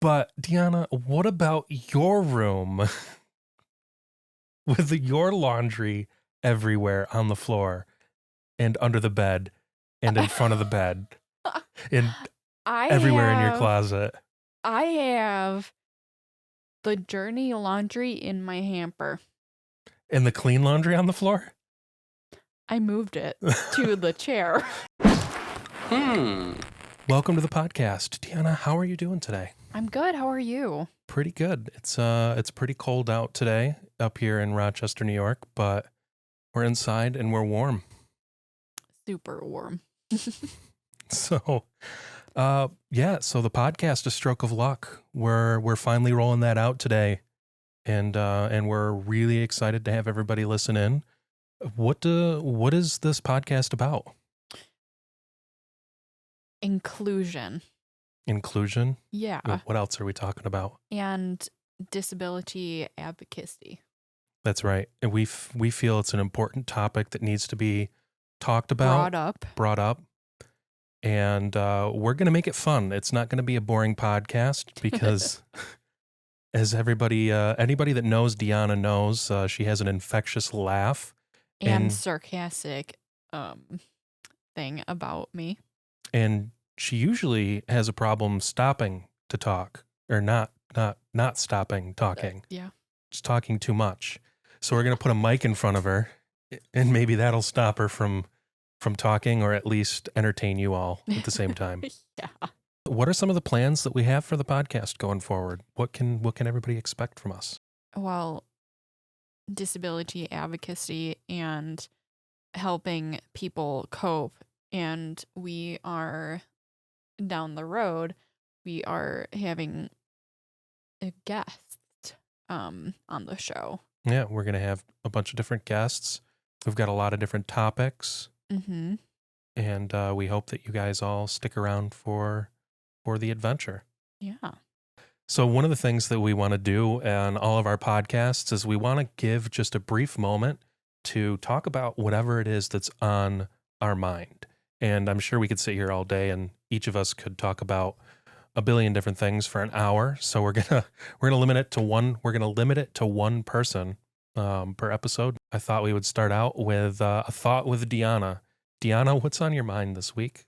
But Deanna, what about your room with your laundry everywhere on the floor and under the bed and in front of the bed and I everywhere in your have closet? I have the Journey laundry in my hamper. And the clean laundry on the floor? I moved it to the chair. Welcome to the podcast. Deanna, how are you doing today? I'm good. How are you? Pretty good. It's pretty cold out today up here in Rochester, New York, but we're inside and we're warm. Super warm. So, so the podcast, A Stroke of Luck, we're finally rolling that out today, and we're really excited to have everybody listen in. What is this podcast about? Inclusion. Inclusion? Yeah. What else are we talking about? And disability advocacy. That's right. And we feel it's an important topic that needs to be talked about, brought up. And we're going to make it fun. It's not going to be a boring podcast because as anybody that knows Deanna knows, she has an infectious laugh. And sarcastic thing about me. And she usually has a problem stopping to talk or not stopping talking. Yeah. Just talking too much. So we're going to put a mic in front of her and maybe that'll stop her from talking or at least entertain you all at the same time. Yeah. What are some of the plans that we have for the podcast going forward? What can everybody expect from us? Well, disability advocacy and helping people cope. And we are down the road, we are having a guest on the show. Yeah, we're going to have a bunch of different guests. We've got a lot of different topics. Mm-hmm. And we hope that you guys all stick around for the adventure. Yeah. So one of the things that we want to do on all of our podcasts is we want to give just a brief moment to talk about whatever it is that's on our mind. And I'm sure we could sit here all day and each of us could talk about a billion different things for an hour. So we're gonna limit it to one. We're gonna limit it to one person per episode. I thought we would start out with a thought with Deanna. Deanna, what's on your mind this week?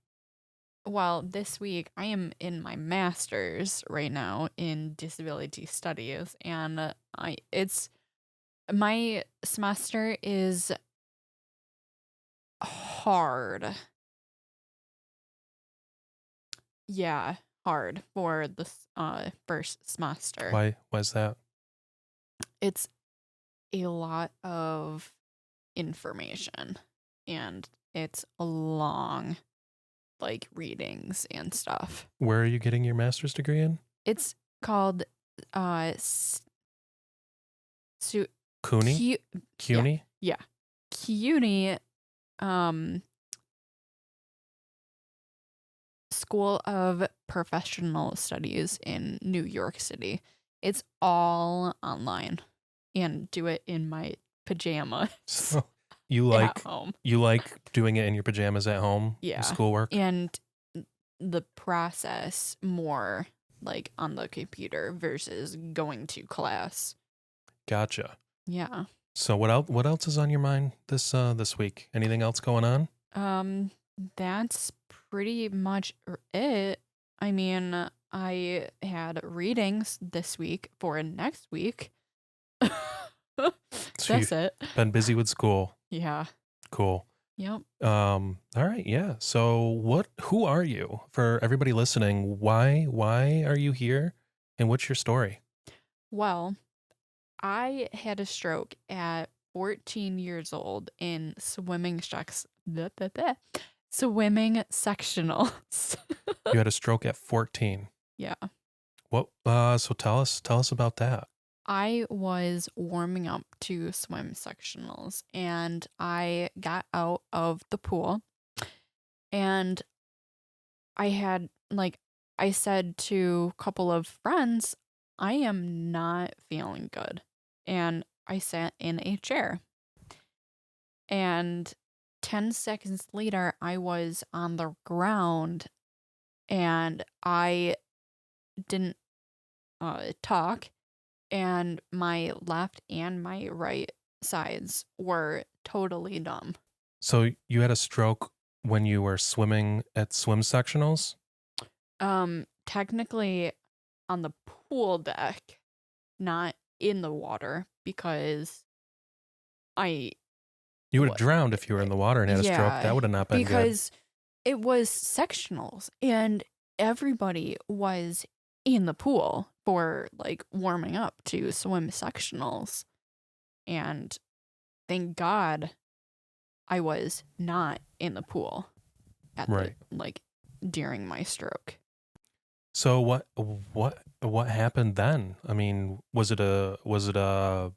Well, this week I am in my master's right now in disability studies, and my semester is hard. Yeah, hard for this first semester. Why is that? It's a lot of information, and it's long, like readings and stuff. Where are you getting your master's degree in? It's called CUNY? CUNY? Yeah. CUNY School of Professional Studies in New York City. It's all online and do it in my pajamas. So you like doing it in your pajamas at home? Yeah. Schoolwork? And the process more like on the computer versus going to class. Gotcha. Yeah. So what else is on your mind this week? Anything else going on? That's pretty much it. I mean, I had readings this week for next week. That's it. Been busy with school. Yeah. Cool. Yep. All right, yeah. So who are you? For everybody listening, why are you here and what's your story? Well, I had a stroke at 14 years old in swimming sectionals. You had a stroke at 14. Yeah. What? So tell us about that. I was warming up to swim sectionals and I got out of the pool and I said to a couple of friends, I am not feeling good. And I sat in a chair. And 10 seconds later, I was on the ground and I didn't talk, and my left and my right sides were totally numb. So you had a stroke when you were swimming at swim sectionals? Technically on the pool deck, not in the water, because I You would have what drowned if you were in the water and had a stroke. yeah, That would have not been good. because it was sectionals and everybody was in the pool for like warming up to swim sectionals. And thank God I was not in the pool at Right. the like during my stroke. So what happened then? I mean, was it a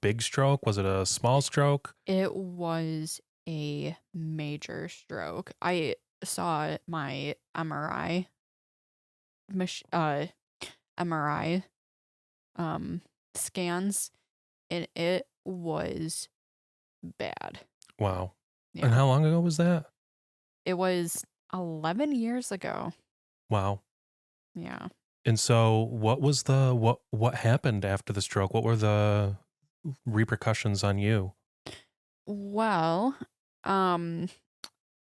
big stroke? Was it a small stroke? It was a major stroke. I saw my MRI scans, and it was bad. Wow. And Yeah. how long ago was that? It was 11 years ago. Wow. Yeah. And so what happened after the stroke? What were the repercussions on you? Well, I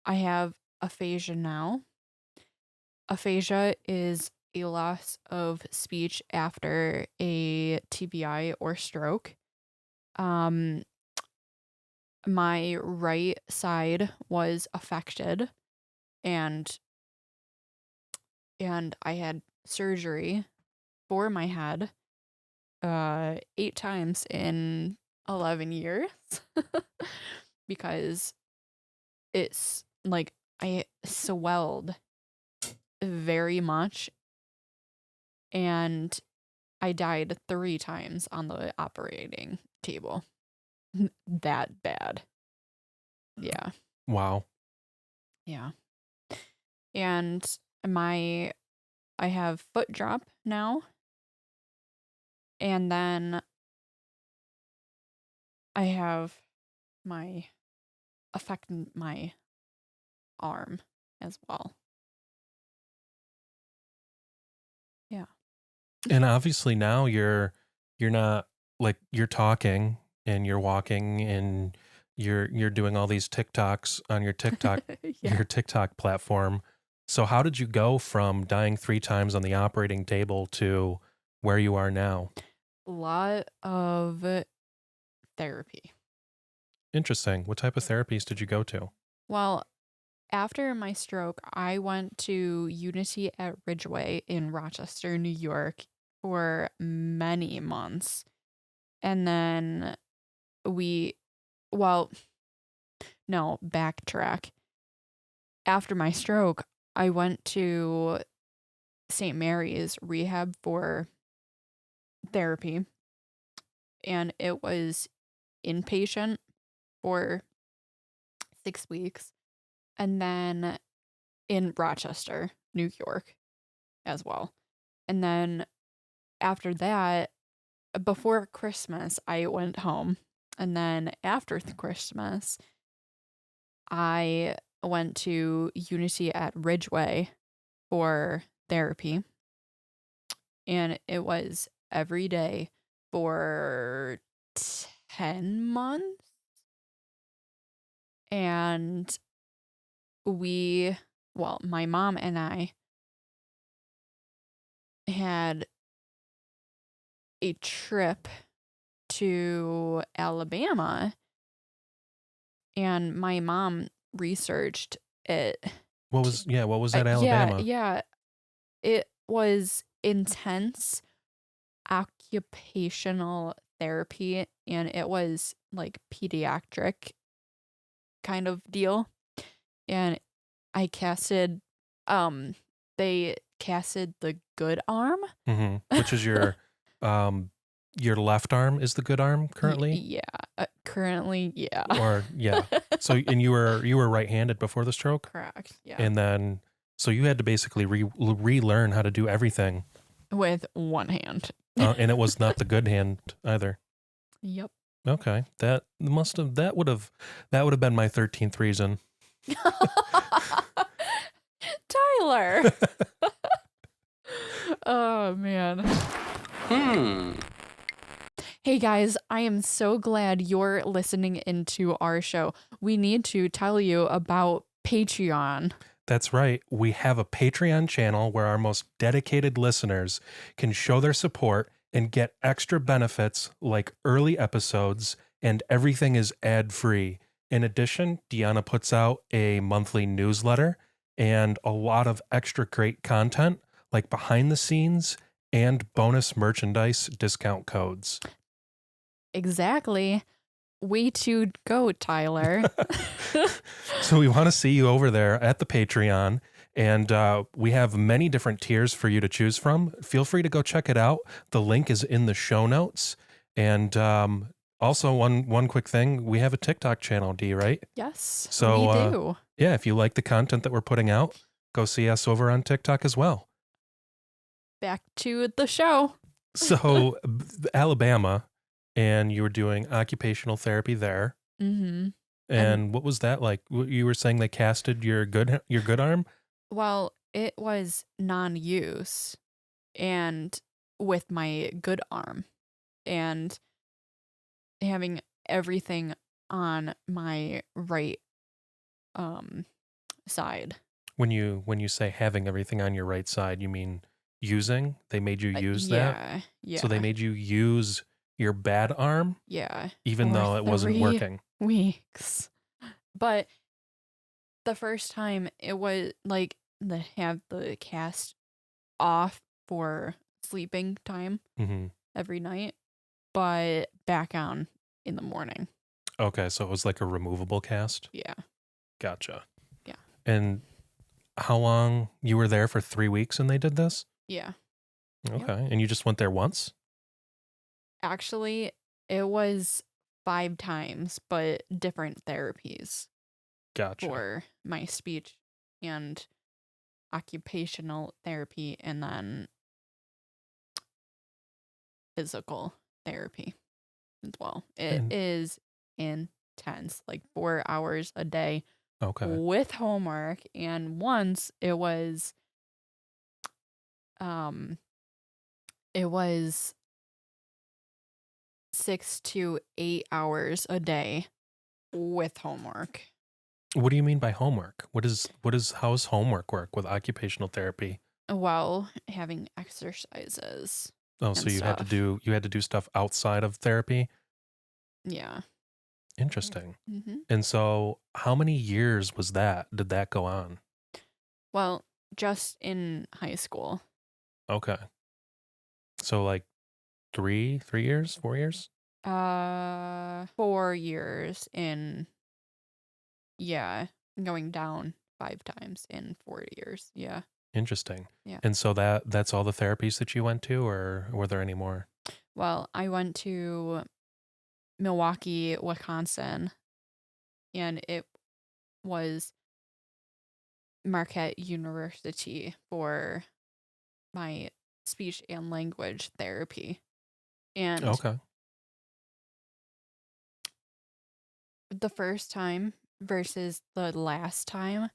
have aphasia now. Aphasia is a loss of speech after a TBI or stroke. Um, my right side was affected, and I had surgery for my head 8 times in 11 years because it's like I swelled very much, and I died 3 times on the operating table. That bad. Yeah. Wow. Yeah. And I have foot drop now. And then I have affecting my arm as well. Yeah. And obviously now you're not like you're talking and you're walking and you're doing all these TikToks on your Yeah. your TikTok platform. So how did you go from dying 3 times on the operating table to where you are now? A lot of therapy. Interesting. What type of therapies did you go to? Well, after my stroke, I went to Unity at Ridgeway in Rochester, New York for many months. And then well, no, backtrack. After my stroke, I went to St. Mary's rehab for therapy, and it was inpatient for 6 weeks. And then in Rochester, New York as well. And then after that, before Christmas, I went home. And then after Christmas, I went to Unity at Ridgeway for therapy. And it was every day for 10 months. And my mom and I had a trip to Alabama, and my mom researched it. What was that Yeah, Alabama? yeah. It was intense occupational therapy, and it was like pediatric kind of deal. And I casted they casted the good arm. Which is your left arm is the good arm currently? Yeah, currently, yeah. Or yeah. So and you were right-handed before the stroke? Correct, yeah. And then so you had to basically relearn how to do everything. With one hand. And it was not the good hand either. Yep. Okay. That would have been my 13th reason. Tyler. Oh man. Hmm. Hey guys, I am so glad you're listening into our show. We need to tell you about Patreon. That's right. We have a Patreon channel where our most dedicated listeners can show their support and get extra benefits like early episodes, and everything is ad-free. In addition, Deanna puts out a monthly newsletter and a lot of extra great content like behind the scenes and bonus merchandise discount codes. Exactly. Way to go, Tyler. So we want to see you over there at the Patreon, and we have many different tiers for you to choose from. Feel free to go check it out. The link is in the show notes. And also, one quick thing, we have a TikTok channel, D, right? Yes, So we do. yeah, if you like the content that we're putting out, go see us over on TikTok as well. Back to the show. So Alabama, and you were doing occupational therapy there. Mm-hmm. And what was that like? You were saying they casted your good arm? Well, it was non-use and with my good arm and having everything on my right side. When you say having everything on your right side, you mean using? They made you use that? Yeah. So they made you use your bad arm Yeah. even For though it wasn't 3 working. weeks. But the first time it was like have the cast off for sleeping time Hmm. every night, but back on in the morning. Okay, so it was like a removable cast? Yeah. Gotcha. Yeah. And how long you were there for 3 weeks and they did this? Yeah. Okay. And you just went there once? Actually, it was 5 times, but different therapies Gotcha. for my speech and occupational therapy and then physical therapy as well. It And is intense, like 4 hours a day okay. with homework, and once it was 6 to 8 hours a day with homework. What do you mean by homework? How's homework work with occupational therapy? While having exercises Oh, so and you had to stuff. do stuff outside of therapy? Yeah. Interesting. Mm-hmm. And so how many years was that? Did that go on? Well, just in high school. Okay. So like 3 years, 4 years? 4 years in, yeah, going down 5 times in 4 years. Yeah. Interesting. Yeah. And so that's all the therapies that you went to, or were there any more? Well, I went to Milwaukee, Wisconsin, and it was Marquette University for my speech and language therapy. And Okay. the first time versus the last time,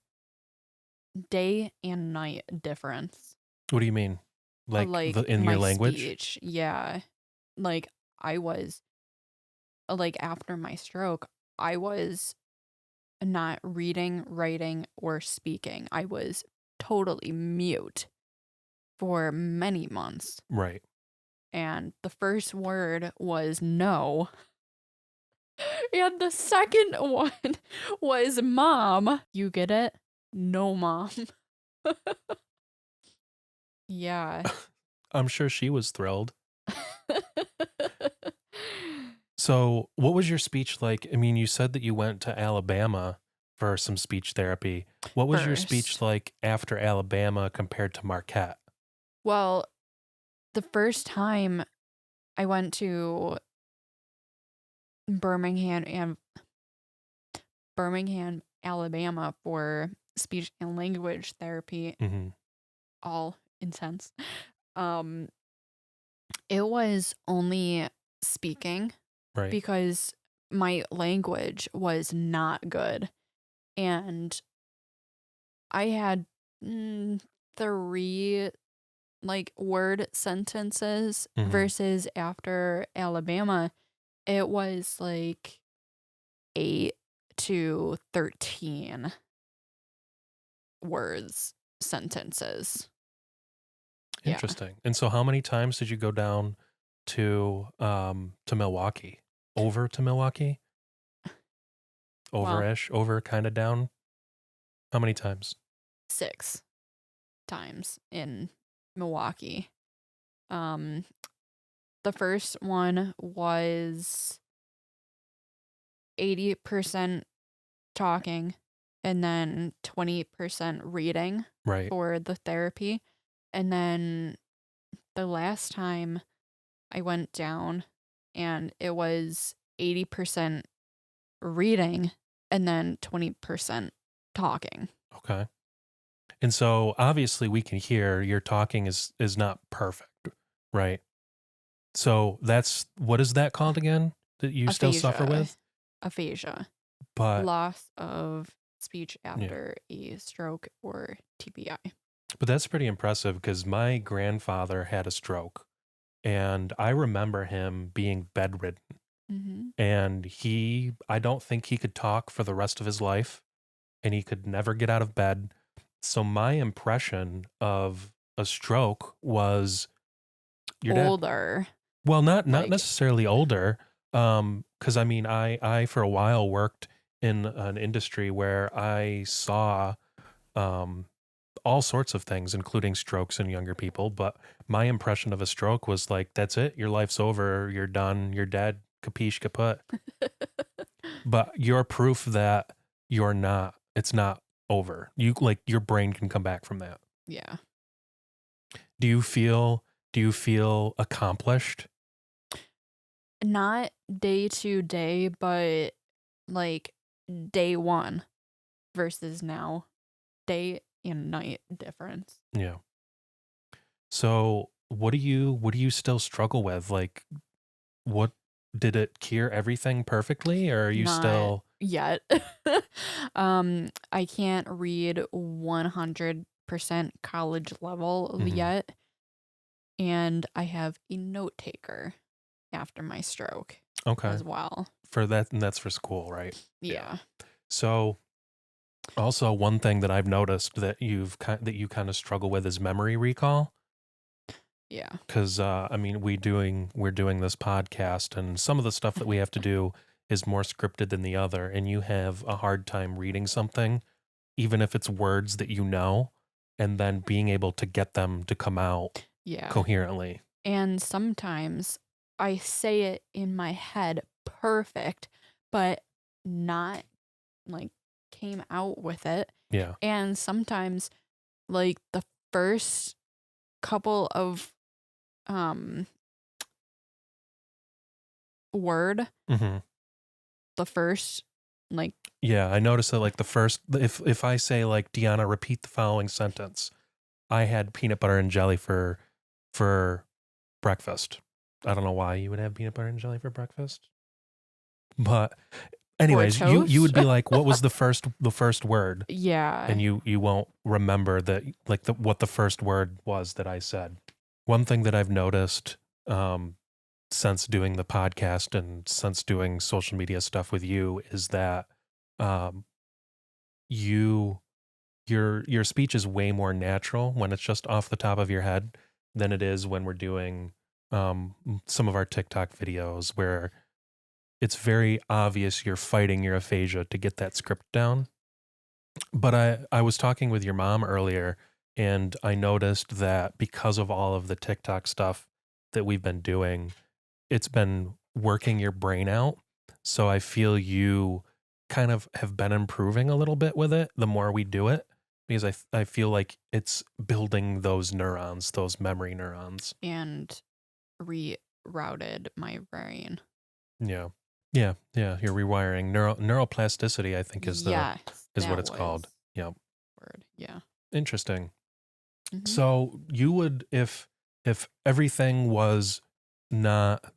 day and night difference. What do you mean? Like Like in your my language? speech. Yeah. Like I was like after my stroke, I was not reading, writing, or speaking. I was totally mute for many months. Right. And the first word was no. And the second one was mom. You get it? No, mom. Yeah. I'm sure she was thrilled. So, what was your speech like? I mean, you said that you went to Alabama for some speech therapy. What was your speech First. like after Alabama compared to Marquette? Well, the first time I went to Birmingham, Alabama for speech and language therapy, Hmm. all intense. Um, it was only speaking Right. because my language was not good. And I had 3 like word sentences Mhm. versus after Alabama, it was like 8 to 13 words sentences. Yeah. Interesting. And so how many times did you go down to Milwaukee? Over to Milwaukee? Well, Over-ish? Over kinda down? How many times? 6 times in Milwaukee. Um, the first one was 80% talking and then 20% reading Right. for the therapy. And then the last time I went down and it was 80% reading and then 20% talking. Okay. And so obviously we can hear your talking is not perfect, right? So that's what is that called again that you still suffer Aphasia. with? Aphasia. But Loss of speech yeah. after a stroke or TBI. But that's pretty impressive because my grandfather had a stroke and I remember him being bedridden Mm-hmm. and I don't think he could talk for the rest of his life and he could never get out of bed. So my impression of a stroke was your dad. Older. Well, not Like, necessarily older, because I mean, I for a while worked in an industry where I saw um, all sorts of things, including strokes in younger people. But my impression of a stroke was like, that's it, your life's over, you're done, you're dead, capiche kaput. But you're proof that you're not. It's not over. You like your brain can come back from that. yeah. Do you feel? Do you feel accomplished? Not day to day, but like day one versus now. Day and night difference. Yeah. So what do you still struggle with? Like what did it cure everything perfectly or are you Not still yet. I can't read 100% college level Mhm. yet. And I have a note taker after my stroke Okay. as well. For that and that's for school, right? Yeah. Yeah. So also one thing that I've noticed that that you kind of struggle with is memory recall Yeah. cuz I mean we're doing this podcast and some of the stuff that we have to do is more scripted than the other and you have a hard time reading something even if it's words that you know, and then being able to get them to come out Yeah. coherently. And sometimes I say it in my head perfect, but not like came out with it. Yeah. And sometimes like the first couple of um word, hmm the first like Yeah, I noticed that like the first if I say like Deanna, repeat the following sentence. I had peanut butter and jelly for breakfast. I don't know why you would have peanut butter and jelly for breakfast. But for anyways, you toast. would be like, what was the first word? Yeah. And you won't remember that like what the first word was that I said. One thing that I've noticed um since doing the podcast and since doing social media stuff with you is that um you your speech is way more natural when it's just off the top of your head than it is when we're doing some of our TikTok videos where it's very obvious you're fighting your aphasia to get that script down. But I was talking with your mom earlier and I noticed that because of all of the TikTok stuff that we've been doing, it's been working your brain out. So I feel you kind of have been improving a little bit with it the more we do it because I feel like it's building those neurons, those memory neurons. And rerouted my brain. Yeah. Yeah, yeah, you're rewiring neuroplasticity I think Yes, is what that it's called. was Yep. word. Yeah. Interesting. Hmm. So you would if everything was not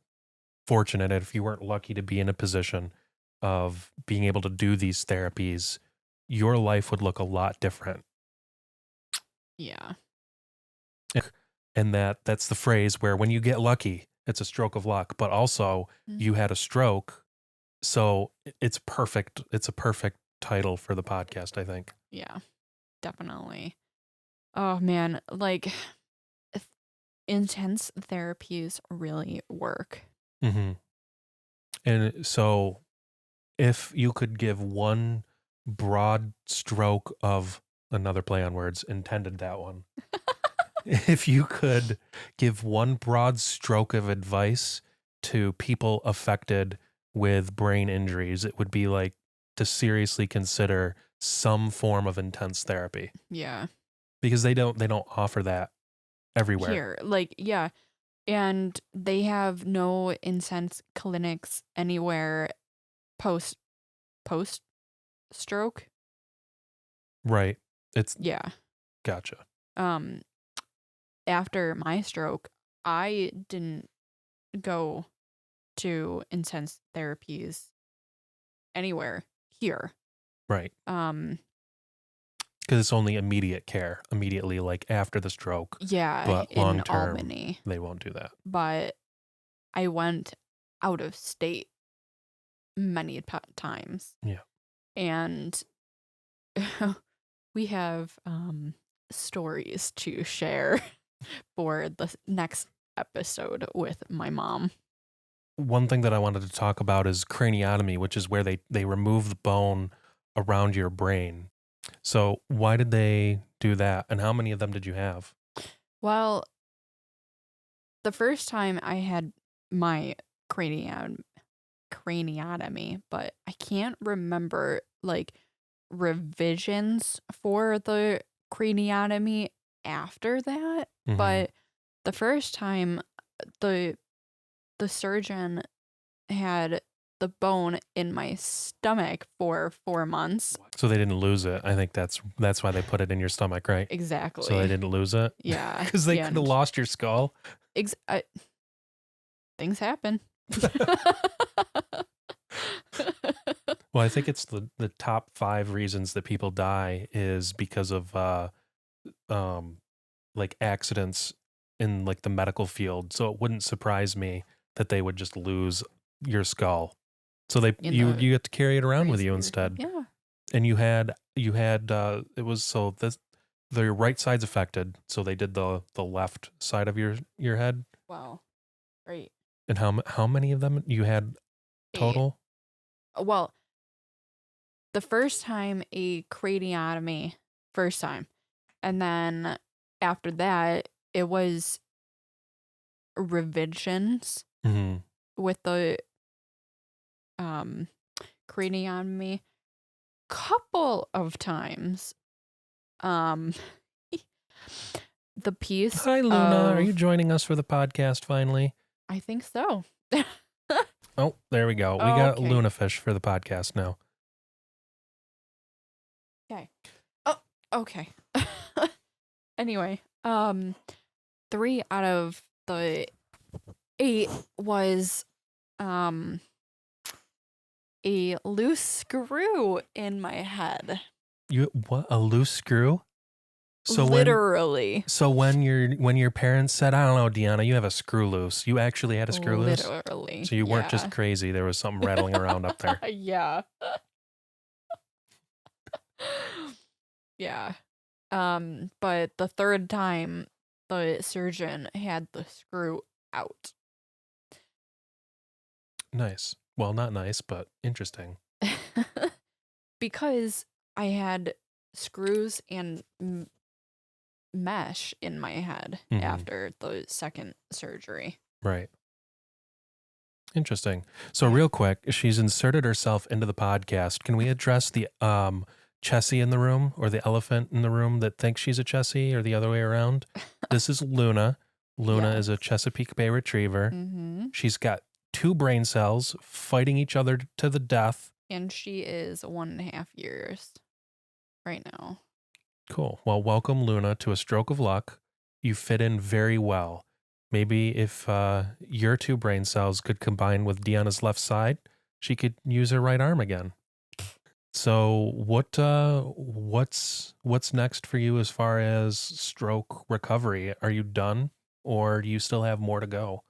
fortunate, if you weren't lucky to be in a position of being able to do these therapies, your life would look a lot different. Yeah. and that's the phrase where when you get lucky, it's a stroke of luck, but also you had a stroke. So it's perfect. It's a perfect title for the podcast, I think. Yeah, definitely. Oh man, like intense therapies really work. Mm-hmm. And so if you could give one broad stroke of another play on words, intended that one. If you could give one broad stroke of advice to people affected with brain injuries, it would be like to seriously consider some form of intense therapy Yeah. because they don't offer that everywhere. Here, like, yeah. And they have no intense clinics anywhere post stroke. Right. It's Yeah. gotcha. After my stroke, I didn't go to intense therapies anywhere here. Right. Because it's only immediate care, immediately like after the stroke. Yeah, But in long term, Albany. they won't do that. But I went out of state many times. Yeah. And we have stories to share for the next episode with my mom. One thing that I wanted to talk about is craniotomy, which is where they remove the bone around your brain. So why did they do that? And how many of them did you have? Well, the first time I had my craniotomy, but I can't remember like revisions for the craniotomy after that. Mhm. But the first time the surgeon had the bone in my stomach for 4 months. So they didn't lose it. I think that's why they put it in your stomach, right? Exactly. So they didn't lose it? Yeah. Because they could have lost your skull. Things happen. Well, I think it's the top 5 reasons that people die is because of like accidents in like the medical field. So it wouldn't surprise me that they would just lose your skull. So you get to carry it around with you instead. Yeah. And you had it was so the right side's affected. So they did the left side of your head. Wow. Right. And how many of them you had total? 8. Well, the first time a craniotomy, first time. And then after that, it was revisions with the craniotomy couple of times. The piece. Hi, Luna. Are you joining us for the podcast finally? I think so. Oh, there we go. We got Luna Fish for the podcast now. Okay. Oh, okay. Anyway, 3 out of the 8 was a loose screw in my head. What, a loose screw? So literally. When your parents said, I don't know, Deanna, you have a screw loose. You actually had a screw loose? Literally. So you weren't just crazy. There was something rattling around up there. Yeah. Yeah. But the third time the surgeon had the screw out. Nice. Well, not nice, but interesting. Because I had screws and mesh in my head after the second surgery. Right. Interesting. So real quick, she's inserted herself into the podcast. Can we address the Chessie in the room or the elephant in the room that thinks she's a Chessie or the other way around? This is Luna. Luna is a Chesapeake Bay Retriever. She's got 2 brain cells fighting each other to the death. And she is 1.5 years right now. Cool. Well, welcome, Luna, to A Stroke of Luck. You fit in very well. Maybe if your 2 brain cells could combine with Deanna's left side, she could use her right arm again. So what's next for you as far as stroke recovery? Are you done? or do you still have more to go?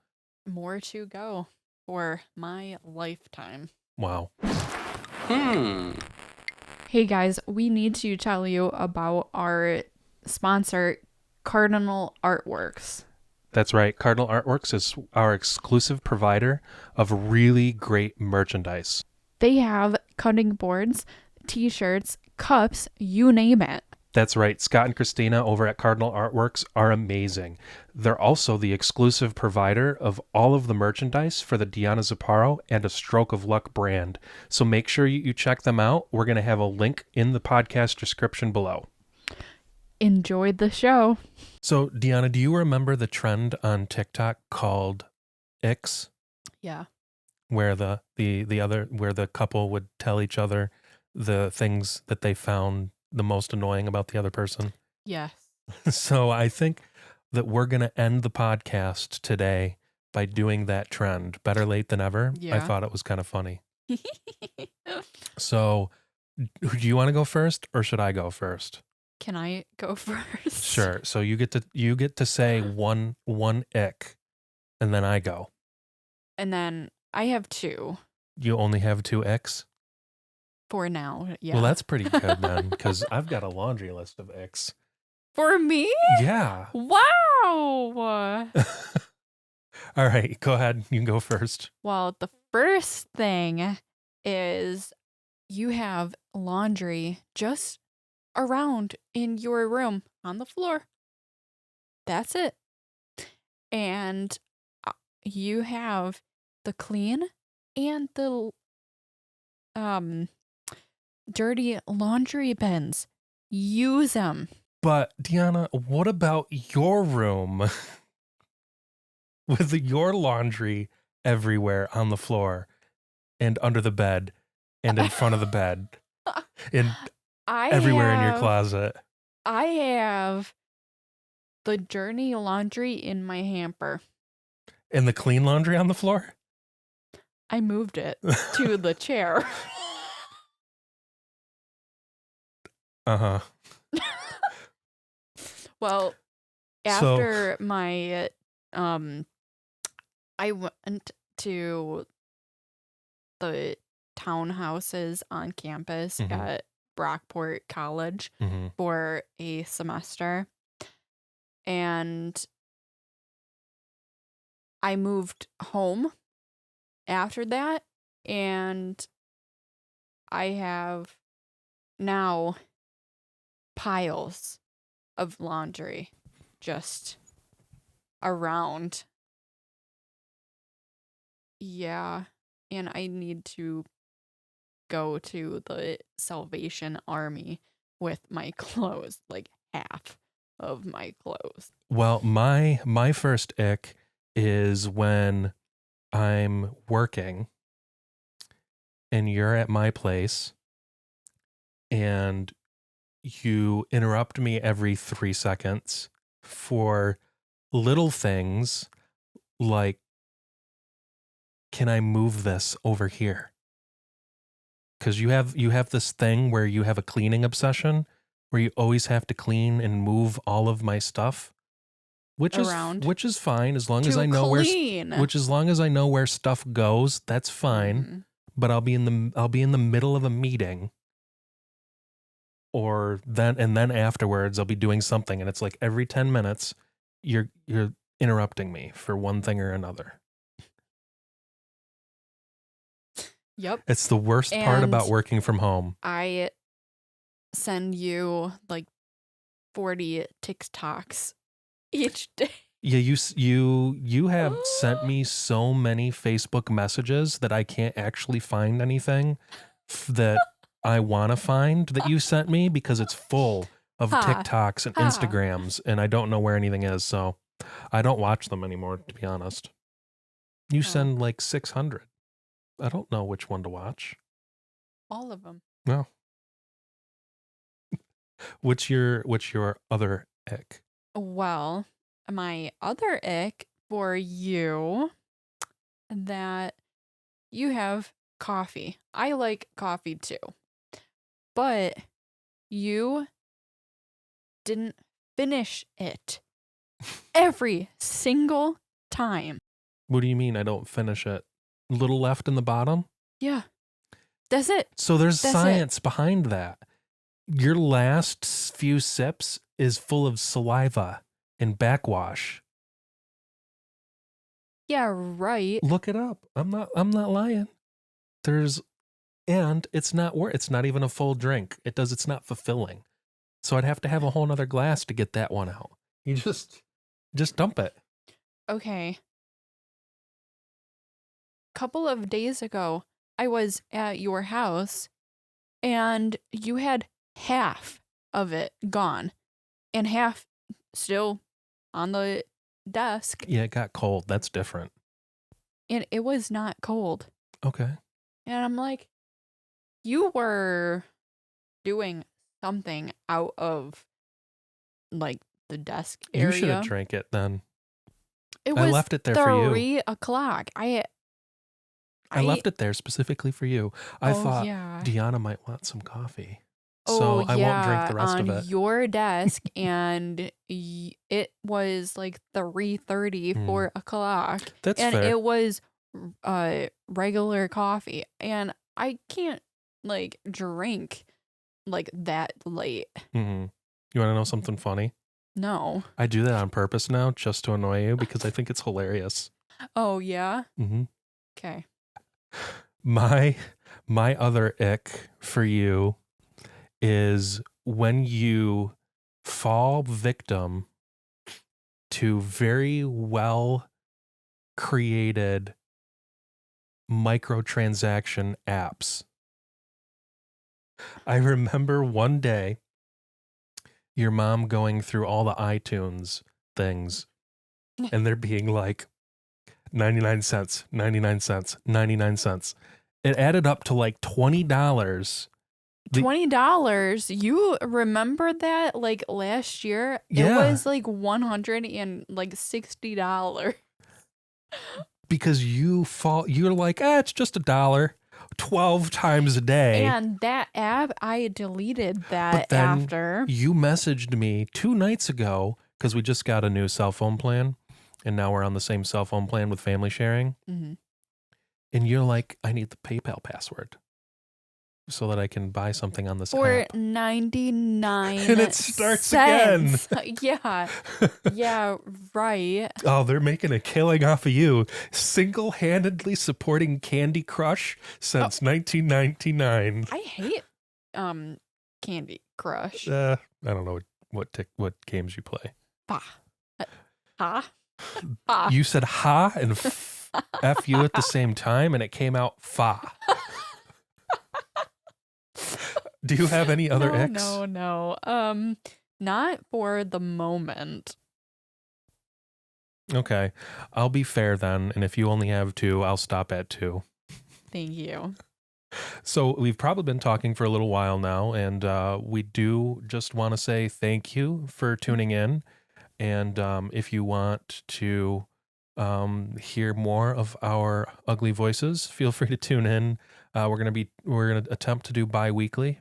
More to go for my lifetime. Wow. Hey guys, we need to tell you about our sponsor, Cardinal Artworks. That's right. Cardinal Artworks is our exclusive provider of really great merchandise. They have cutting boards, t-shirts, cups, you name it. That's right. Scott and Christina over at Cardinal Artworks are amazing. They're also the exclusive provider of all of the merchandise for the Dionna Zupparo and A Stroke of Luck brand. So make sure you check them out. We're going to have a link in the podcast description below. Enjoyed the show. So, Dionna, do you remember the trend on TikTok called Icks? Yeah. Where where the couple would tell each other the things that they found the most annoying about the other person. Yes. So I think that we're going to end the podcast today by doing that trend. Better late than ever. I Yeah. thought it was kind of funny. So do you want to go first or should I go first? Can I go first? Sure. So you get to say one ick and then I go. And then I have 2 You only have 2 icks? for now. Yeah. Well, that's pretty good then, because I've got a laundry list of icks. For me? Yeah. Wow. All right, go ahead. You can go first. Well, the first thing is you have laundry just around in your room on the floor. That's it. And you have the clean and the dirty laundry bins. Use them. But Dionna, what about your room with your laundry everywhere on the floor and under the bed and in front of the bed and everywhere in your closet? I have the dirty laundry in my hamper. And the clean laundry on the floor? I moved it to the chair. Uh-huh. Well, after my I went to the townhouses on campus at Brockport College for a semester, and I moved home after that, and I have now piles of laundry just around. Yeah, and I need to go to the Salvation Army with my clothes, like half of my clothes. Well, my first ick is when I'm working and you're at my place and you interrupt me every 3 seconds for little things like, can I move this over here? Because you have this thing where you have a cleaning obsession where you always have to clean and move all of my stuff, which is fine as long as I know where stuff goes. That's fine. But I'll be in the middle of a meeting, or then afterwards I'll be doing something, and it's like every 10 minutes you're interrupting me for one thing or another. Yep. It's the worst part about working from home. I send you like 40 TikToks each day. Yeah, you have sent me so many Facebook messages that I can't actually find anything that I want to find that you sent me, because it's full of TikToks and Instagrams, and I don't know where anything is, so I don't watch them anymore, to be honest. You send like 600. I don't know which one to watch. All of them. No. What's your other ick? Well, my other ick for you, that you have coffee. I like coffee too. But you didn't finish it. Every single time. What do you mean I don't finish it? Little left in the bottom? Yeah. That's it. So there's That's science behind that. Your last few sips is full of saliva and backwash. Yeah, right. Look it up. I'm not lying. And it's not even a full drink. It's not fulfilling. So I'd have to have a whole nother glass to get that one out. You just dump it. Okay. Couple of days ago, I was at your house and you had half of it gone and half still on the desk. Yeah, it got cold. That's different. And it was not cold. Okay. And I'm like, you were doing something out of like the desk area. You should have drank it then. I left it there for you. 3 o'clock. I left it there specifically for you. I thought yeah. Dionna might want some coffee. So I won't drink the rest of it. On your desk, and it was like 3:30, 4 o'clock. That's and fair. It was regular coffee. And I can't like drink like that late. Mm-hmm. You want to know something funny? No. I do that on purpose now just to annoy you because I think it's hilarious. Oh, yeah? Mm-hmm. Okay. My other ick for you is when you fall victim to very well created microtransaction apps. I remember one day your mom going through all the iTunes things and there being like 99 cents, 99 cents, 99 cents. It added up to like $20. $20. You remember that like last year? Yeah. It was like $160. Because you're like, it's just $1, 12 times a day. And that app, I deleted that But then after. You messaged me 2 nights ago because we just got a new cell phone plan. And now we're on the same cell phone plan with family sharing. Mm-hmm. And you're like, I need the PayPal password so that I can buy something on this For app. 99 And it starts cents. again. Yeah. Yeah, right. Oh, they're making a killing off of you. Single-handedly supporting Candy Crush since 1999. I hate Candy Crush. I don't know what games you play. Ha. You said ha and F you at the same time, and it came out fa. Do you have any other icks? No. Not for the moment. Okay. I'll be fair then, and if you only have 2, I'll stop at 2. Thank you. So we've probably been talking for a little while now, and we do just want to say thank you for tuning in. And if you want to hear more of our ugly voices, feel free to tune in. We're gonna attempt to do bi-weekly,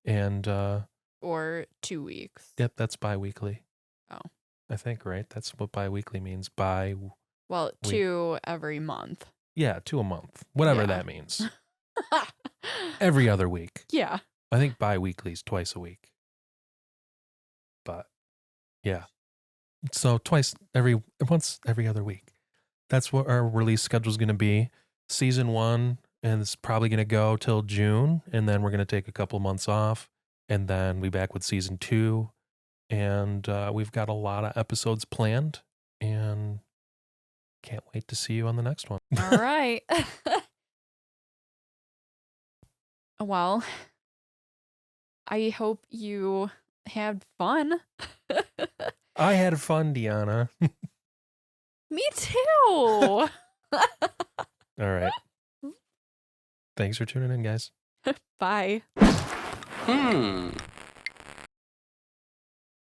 and Or 2 weeks. yep, that's bi-weekly. Oh. I think, right? That's what bi-weekly means. Well, 2 every month. Yeah, 2 a month. Whatever Yeah. that means. Every other week. Yeah. I think bi-weekly is twice a week. But yeah. So once every other week. That's what our release schedule is going to be. Season 1, and it's probably going to go till June, and then we're going to take a couple months off, and then we back with season 2, and we've got a lot of episodes planned, and can't wait to see you on the next one. All right. Well, I hope you had fun. I had fun, Dionna. Me too. All right. Thanks for tuning in, guys. Bye.